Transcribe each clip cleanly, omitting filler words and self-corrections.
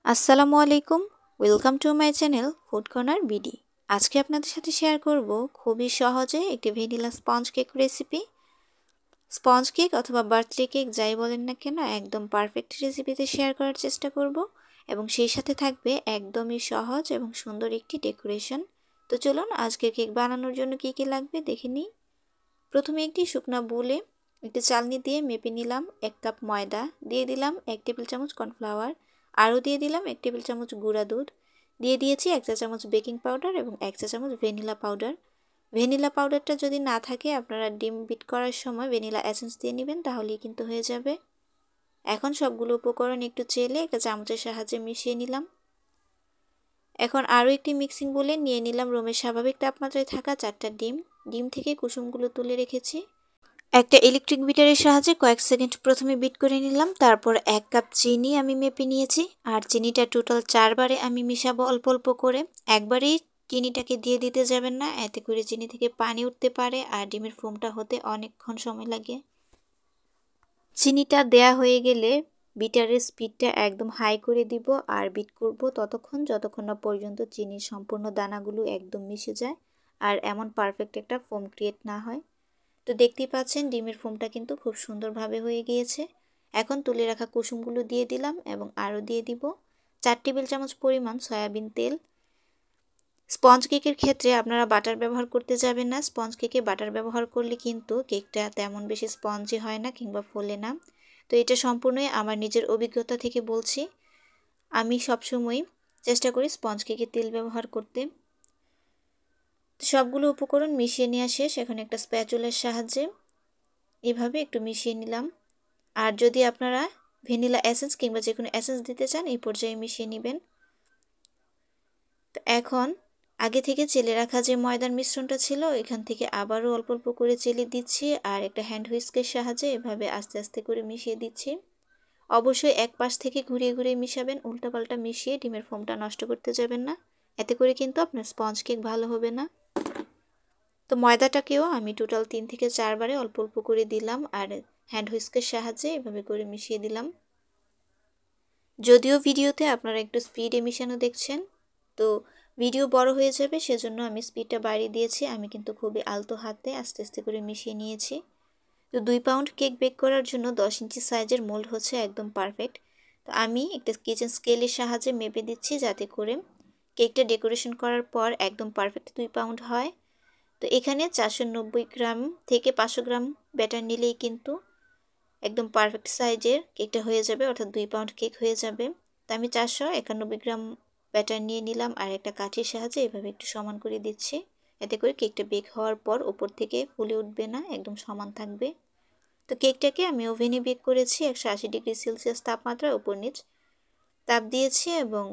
আসসালামু আলাইকুম, welcome to my channel food corner BD. আজকে আপনাদের সাথে শেয়ার করব খুবই সহজে একটি vanilla sponge cake recipe. Sponge cake অথবা বার্থডে কেক যাই বলেন না কেন, একদম পারফেক্ট রেসিপিতে শেয়ার করার চেষ্টা করব এবং সেই সাথে থাকবে একদমই সহজ এবং সুন্দর একটি ডেকোরেশন। তো চলুন আজকের কেক বানানোর জন্য কী কী লাগবে দেখে নিই। প্রথমে একটি শুকনা বোলে একটি চালনি দিয়ে মেপে নিলাম 1 কাপ ময়দা, দিয়ে দিলাম 1 টেবিল চামচ কর্নফ্লাওয়ার, আরও দিয়ে দিলাম 1 টেবিল চামচ গুঁড়া দুধ, দিয়ে দিয়েছি 1 চা চামচ বেকিং পাউডার এবং 1 চা চামচ ভ্যানিলা পাউডার। ভ্যানিলা পাউডারটা যদি না থাকে আপনারা ডিম বিট করার সময় ভ্যানিলা এসেন্স দিয়ে নেবেন, তাহলেই কিন্তু হয়ে যাবে। এখন সবগুলো উপকরণ একটু চেলে একটা চামচের সাহায্যে মিশিয়ে নিলাম। এখন আরও একটি মিক্সিং বোলে নিয়ে নিলাম রুমের স্বাভাবিক তাপমাত্রায় থাকা 4টা ডিম। ডিম থেকে কুসুমগুলো তুলে রেখেছি। একটা ইলেকট্রিক বিটারের সাহায্যে কয়েক সেকেন্ড প্রথমে বিট করে নিলাম। তারপর 1 কাপ চিনি আমি মেপে নিয়েছি, আর চিনিটা টোটাল 4 বারে আমি মিশাবো অল্প অল্প করে। একবারেই চিনিটাকে দিয়ে দিতে যাবেন না, এতে করে চিনি থেকে পানি উঠতে পারে আর ডিমের ফোমটা হতে অনেকক্ষণ সময় লাগে। চিনিটা দেয়া হয়ে গেলে বিটারের স্পিডটা একদম হাই করে দিব আর বিট করব ততক্ষণ যতক্ষণ না পর্যন্ত চিনির সম্পূর্ণ দানাগুলো একদম মিশে যায় আর এমন পারফেক্ট একটা ফোম ক্রিয়েট না হয়। তো দেখতেই পাচ্ছেন ডিমের ফোমটা কিন্তু খুব সুন্দরভাবে হয়ে গিয়েছে। এখন তুলে রাখা কুসুমগুলো দিয়ে দিলাম এবং আরও দিয়ে দিব 4 টেবিল চামচ পরিমাণ সয়াবিন তেল। স্পঞ্জ কেকের ক্ষেত্রে আপনারা বাটার ব্যবহার করতে যাবেন না। স্পঞ্জ কেকে বাটার ব্যবহার করলে কিন্তু কেকটা তেমন বেশি স্পঞ্জি হয় না কিংবা ফোলে না। তো এটা সম্পূর্ণই আমার নিজের অভিজ্ঞতা থেকে বলছি। আমি সবসময় চেষ্টা করি স্পঞ্জ কেকে তেল ব্যবহার করতে। সবগুলো উপকরণ মিশিয়ে নেওয়া শেষ। এখন একটা স্প্যাচুলার সাহায্যে এভাবে একটু মিশিয়ে নিলাম। আর যদি আপনারা ভ্যানিলা এসেন্স কিংবা যে কোনো এসেন্স দিতে চান এই পর্যায়ে মিশিয়ে নেবেন। তো এখন আগে থেকে চেলে রাখা যে ময়দার মিশ্রণটা ছিল এখান থেকে আবারও অল্প অল্প করে চেলে দিচ্ছি আর একটা হ্যান্ড হুইস্কের সাহায্যে এভাবে আস্তে আস্তে করে মিশিয়ে দিচ্ছি। অবশ্যই এক পাশ থেকে ঘুরিয়ে ঘুরিয়ে মিশাবেন, উল্টাপাল্টা মিশিয়ে ডিমের ফোমটা নষ্ট করতে যাবেন না, এতে করে কিন্তু আপনার স্পঞ্জ কেক ভালো হবে না। তো ময়দাটাকেও আমি টোটাল 3 থেকে 4 বারে অল্প অল্প করে দিলাম আর হ্যান্ড হুইস্কের সাহায্যে এভাবে করে মিশিয়ে দিলাম। যদিও ভিডিওতে আপনারা একটু স্পিডে মিশানো দেখছেন, তো ভিডিও বড় হয়ে যাবে সেজন্য আমি স্পিডটা বাড়িয়ে দিয়েছি। আমি কিন্তু খুবই আলতো হাতে আস্তে আস্তে করে মিশিয়ে নিয়েছি। তো 2 পাউন্ড কেক বেক করার জন্য 10 ইঞ্চি সাইজের মোল্ড হচ্ছে একদম পারফেক্ট। তো আমি একটা কিচেন স্কেলের সাহায্যে মেপে দিচ্ছি যাতে করে কেকটা ডেকোরেশন করার পর একদম পারফেক্ট 2 পাউন্ড হয়। তো এখানে 490 গ্রাম থেকে 500 গ্রাম ব্যাটার নিলেই কিন্তু একদম পারফেক্ট সাইজের কেকটা হয়ে যাবে, অর্থাৎ 2 পাউন্ড কেক হয়ে যাবে। তো আমি 491 গ্রাম ব্যাটার নিয়ে নিলাম আর একটা কাঠির সাহায্যে এভাবে একটু সমান করে দিচ্ছি, এতে করে কেকটা বেক হওয়ার পর উপর থেকে ফুলে উঠবে না, একদম সমান থাকবে। তো কেকটাকে আমি ওভেনে বেক করেছি 180 ডিগ্রি সেলসিয়াস তাপমাত্রায় উপর নিচ তাপ দিয়েছি এবং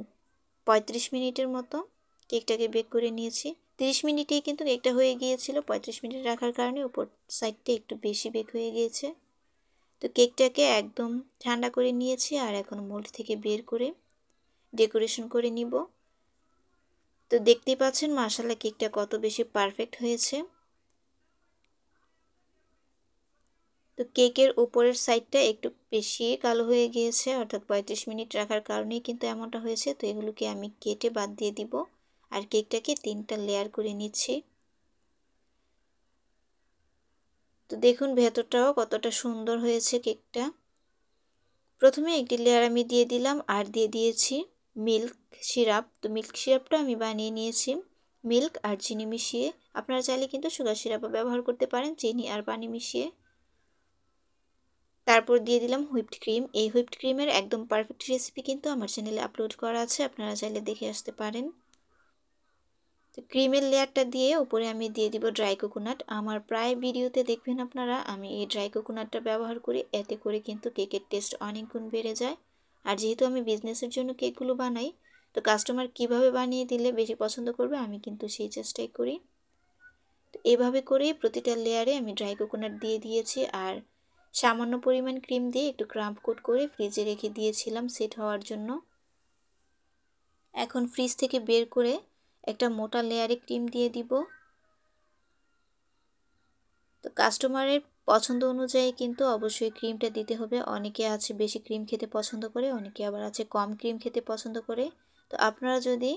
35 মিনিটের মতো কেকটাকে বেক করে নিয়েছি। 30 মিনিটেই কিন্তু কেকটা হয়ে গিয়েছিল, 35 মিনিট রাখার কারণে উপর সাইডটা একটু বেশি বেক হয়ে গিয়েছে। তো কেকটাকে একদম ঠান্ডা করে নিয়েছি আর এখন মোল্ড থেকে বের করে ডেকোরেশন করে নিব। তো দেখতেই পাচ্ছেন মাশাআল্লাহ কেকটা কত বেশি পারফেক্ট হয়েছে। তো কেকের উপরের সাইডটা একটু বেশি কালো হয়ে গিয়েছে, অর্থাৎ 35 মিনিট রাখার কারণেই কিন্তু এমনটা হয়েছে। তো এগুলোকে আমি কেটে বাদ দিয়ে দিব আর কেকটাকে 3টা লেয়ার করে নিচ্ছি। তো দেখুন ভেতরটাও কতটা সুন্দর হয়েছে কেকটা। প্রথমে একটি লেয়ার আমি দিয়ে দিলাম আর দিয়ে দিয়েছি মিল্ক সিরাপ। তো মিল্ক সিরাপটা আমি বানিয়ে নিয়েছি মিল্ক আর চিনি মিশিয়ে। আপনারা চাইলে কিন্তু সুগার সিরাপও ব্যবহার করতে পারেন, চিনি আর পানি মিশিয়ে। তারপর দিয়ে দিলাম হুইপড ক্রিম। এই হুইপড ক্রিমের একদম পারফেক্ট রেসিপি কিন্তু আমার চ্যানেলে আপলোড করা আছে, আপনারা চাইলে দেখে আসতে পারেন। তো ক্রিমের লেয়ারটা দিয়ে উপরে আমি দিয়ে দিব ড্রাই কোকোনাট। আমার প্রায় ভিডিওতে দেখবেন আপনারা আমি এই ড্রাই কোকোনাটটা ব্যবহার করি, এতে করে কিন্তু কেকের টেস্ট অনেক গুণ বেড়ে যায়। আর যেহেতু আমি বিজনেসের জন্য কেকগুলো বানাই, তো কাস্টমার কিভাবে বানিয়ে দিলে বেশি পছন্দ করবে আমি কিন্তু সেই চেষ্টাই করি। তো এভাবে করেই প্রতিটা লেয়ারে আমি ড্রাই কোকোনাট দিয়ে দিয়েছি আর সামান্য পরিমাণ ক্রিম দিয়ে একটু ক্রাম্প কোট করে ফ্রিজে রেখে দিয়েছিলাম সেট হওয়ার জন্য। এখন ফ্রিজ থেকে বের করে একটা মোটা লেয়ারে ক্রিম দিয়ে দিব। তো কাস্টমারের পছন্দ অনুযায়ী কিন্তু অবশ্যই ক্রিমটা দিতে হবে। অনেকে আছে বেশি ক্রিম খেতে পছন্দ করে, অনেকে আবার আছে কম ক্রিম খেতে পছন্দ করে। তো আপনারা যদি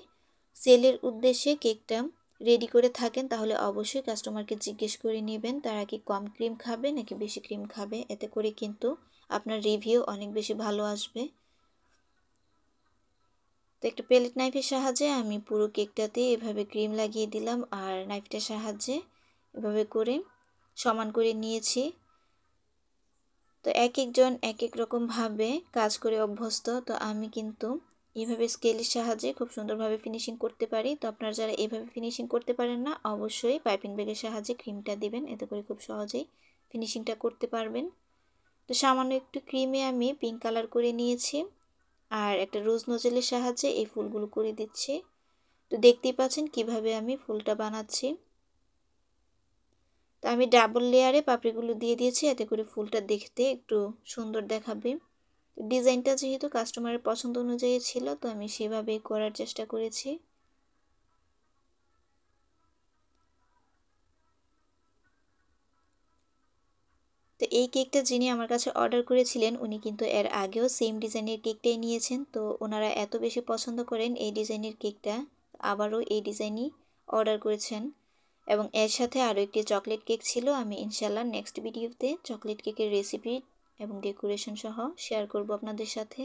সেলের উদ্দেশ্যে কেকটা রেডি করে থাকেন তাহলে অবশ্যই কাস্টমারকে জিজ্ঞেস করে নেবেন তারা কি কম ক্রিম খাবে নাকি বেশি ক্রিম খাবে। এতে করে কিন্তু আপনার রিভিউ অনেক বেশি ভালো আসবে। তো একটা প্যালেট নাইফের সাহায্যে আমি পুরো কেকটাতে এভাবে ক্রিম লাগিয়ে দিলাম আর নাইফটার সাহায্যে এভাবে করে সমান করে নিয়েছি। তো এক একজন এক এক রকমভাবে কাজ করে অভ্যস্ত। তো আমি কিন্তু এইভাবে স্কেলের সাহায্যে খুব সুন্দরভাবে ফিনিশিং করতে পারি। তো আপনারা যারা এইভাবে ফিনিশিং করতে পারেন না অবশ্যই পাইপিং ব্যাগের সাহায্যে ক্রিমটা দিবেন, এতে করে খুব সহজেই ফিনিশিংটা করতে পারবেন। তো সামান্য একটু ক্রিমে আমি পিঙ্ক কালার করে নিয়েছি আর একটা রোজ নোজেলের সাহায্যে এই ফুলগুলো করে দিচ্ছি। তো দেখতেই পাচ্ছেন কিভাবে আমি ফুলটা বানাচ্ছি। তো আমি ডাবল লেয়ারে পাপড়িগুলো দিয়ে দিয়েছি, এতে করে ফুলটা দেখতে একটু সুন্দর দেখাবে। ডিজাইনটা যেহেতু কাস্টমারের পছন্দ অনুযায়ী ছিল তো আমি সেভাবেই করার চেষ্টা করেছি। তো এই কেকটা যিনি আমার কাছে অর্ডার করেছিলেন উনি কিন্তু এর আগেও সেম ডিজাইনের কেকটাই নিয়েছেন। তো ওনারা এত বেশি পছন্দ করেন এই ডিজাইনের কেকটা, আবারও এই ডিজাইনই অর্ডার করেছেন। এবং এর সাথে আরও একটি চকলেট কেক ছিল। আমি ইনশাল্লাহ নেক্সট ভিডিওতে চকলেট কেকের রেসিপি এবং ডেকোরেশন সহ শেয়ার করব আপনাদের সাথে।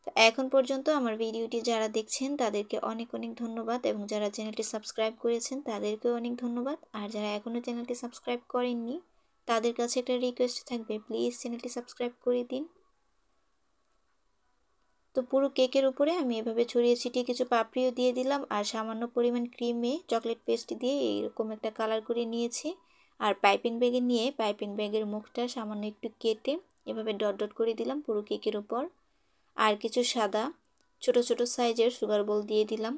তো এখন পর্যন্ত আমার ভিডিওটি যারা দেখছেন তাদেরকে অনেক অনেক ধন্যবাদ এবং যারা চ্যানেলটি সাবস্ক্রাইব করেছেন তাদেরকেও অনেক ধন্যবাদ। আর যারা এখনও চ্যানেলটি সাবস্ক্রাইব করেননি তাদের কাছে একটা রিকোয়েস্ট থাকবে, প্লিজ চ্যানেলটি সাবস্ক্রাইব করে দিন। তো পুরো কেকের উপরে আমি এভাবে ছড়িয়ে ছিটিয়ে কিছু পাপড়িও দিয়ে দিলাম আর সামান্য পরিমাণ ক্রিমে চকলেট পেস্ট দিয়ে এইরকম একটা কালার করে নিয়েছি। আর পাইপিং ব্যাগে নিয়ে পাইপিং ব্যাগের মুখটা সামান্য একটু কেটে এভাবে ডট ডট করে দিলাম পুরো কেকের উপর। আর কিছু সাদা ছোট ছোট সাইজের সুগার বল দিয়ে দিলাম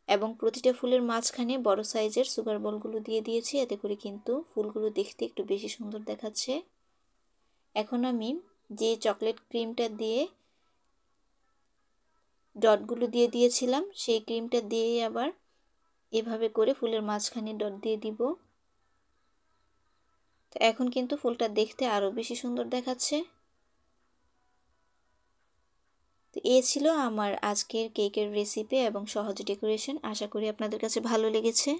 এবং প্রতিটা ফুলের মাঝখানে বড় সাইজের সুগার বলগুলো দিয়ে দিয়েছি, এতে করে কিন্তু ফুলগুলো দেখতে একটু বেশি সুন্দর দেখাচ্ছে। এখন আমি যে চকলেট ক্রিমটা দিয়ে ডটগুলো দিয়ে দিয়েছিলাম সেই ক্রিমটা দিয়ে আবার এভাবে করে ফুলের মাঝখানে ডট দিয়ে দিব। তো এখন কিন্তু ফুলটা দেখতে আরও বেশি সুন্দর দেখাচ্ছে। তো এই ছিল আমার আজকের কেকের রেসিপি এবং সহজ ডেকোরেশন। আশা করি আপনাদের কাছে ভালো লেগেছে।